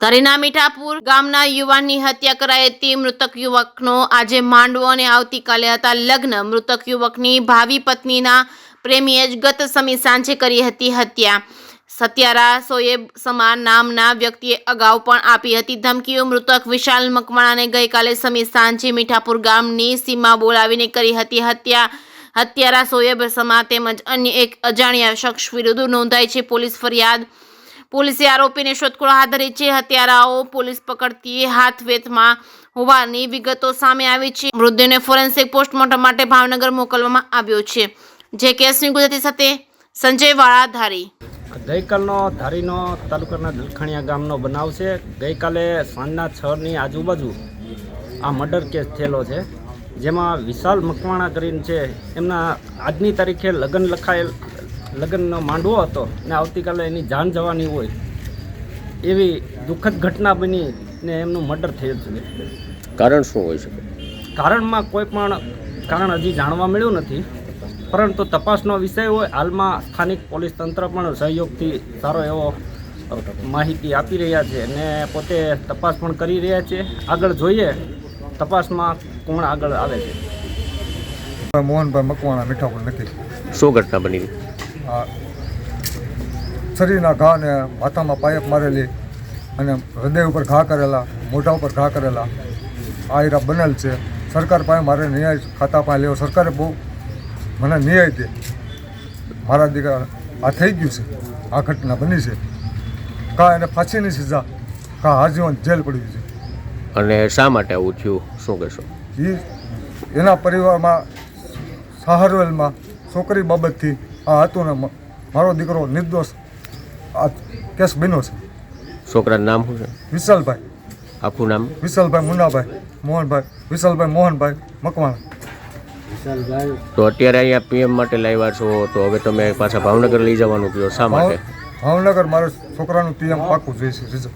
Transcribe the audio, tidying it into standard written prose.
ધરીના મીઠાપુર ગામના યુવાનની હત્યા કરાઈ હતી। મૃતક યુવકનો આજે માંડવો અને આવતીકાલે હતા લગ્ન। મૃતક યુવકની ભાવિ પત્નીના પ્રેમીએ જ ગત સમી સાંજે કરી હતી હત્યા। સત્યારા સોએબ સમા નામના વ્યક્તિએ અગાઉ પણ આપી હતી ધમકીઓ। મૃતક વિશાલ મકવાણાને ગઈકાલે સમી સાંજે મીઠાપુર ગામની સીમા બોલાવીને કરી હતી હત્યા। હત્યારા સોએબ સમા તેમજ અન્ય એક અજાણ્યા શખ્સ વિરુદ્ધ નોંધાઈ છે પોલીસ ફરિયાદ। પોલીસે આરોપીને શોધખોળ હાથ ધરી છે। હત્યારાઓ પોલીસ પકડતી હાથવેતમાં હોવાની વિગતો સામે આવી છે। મૃતદેહને ફોરેન્સિક પોસ્ટમોર્ટમ માટે ભાવનગર મોકલવામાં આવ્યો છે। જે કેસની ગુજરાતી સાથે સંજય વાળા ધારી। ગઈકાલનો ધારીનો તાલુકાના દલખાણીયા ગામનો બનાવ છે। ગઈકાલે સાંજના 6ની આજુબાજુ આ મર્ડર કેસ થયેલો છે, જેમાં વિશાલ મકવાણા કરીને છે એમના આજની તારીખે લગ્ન લખાયેલ લગ્નનો માંડવો હતો ને આવતીકાલે એની જાન જવાની હોય એવી દુઃખદ ઘટના બની ને એમનું મર્ડર થયેલ છે। કારણ શું હોઈ શકે? કારણમાં કોઈ પણ કારણ હજી જાણવા મળ્યું નથી, પરંતુ તપાસનો વિષય હોય। હાલમાં સ્થાનિક પોલીસ તંત્ર પણ સહયોગથી સારો એવો માહિતી આપી રહ્યા છે અને પોતે તપાસ પણ કરી રહ્યા છે। આગળ જોઈએ તપાસમાં કોણ આગળ આવે છે। મોહનભાઈ મકવાણા, મીઠાપુર નક્કી। શું ઘટના બની? શરીરના ઘા ને માથામાં પાયપ મારેલી અને હૃદય ઉપર ઘા કરેલા, મોઢા ઉપર ઘા કરેલા આ હીરા બનેલ છે। સરકાર પાસે મારે ન્યાય ખાતા પાસે લેવો, સરકારે બહુ મને ન્યાય દે। મારા દીકરા આ થઈ ગયું છે, આ ઘટના બની છે। કા એને ફાંસીની સજા, કા આજીવન જેલ પડી છે। અને શા માટે આવું થયું, શું કહેશો? એના પરિવારમાં સહારવેલમાં છોકરી બાબતથી આ હતું ને મારો દીકરો નિર્દોષ આ કેસ બન્યો છે। છોકરાનું નામ શું છે? વિશાલભાઈ। આખું નામ? વિશાલભાઈ મુન્નાભાઈ મોહનભાઈ, વિશાલભાઈ મોહનભાઈ મકવાણા। તો અત્યારે અહીંયા પીએમ માટે લાવ્યા છો, તો હવે તમે પાછા ભાવનગર લઈ જવાનું કહો, શા માટે? ભાવનગર મારે છોકરાનું પીએમ પાકું જોઈએ છે।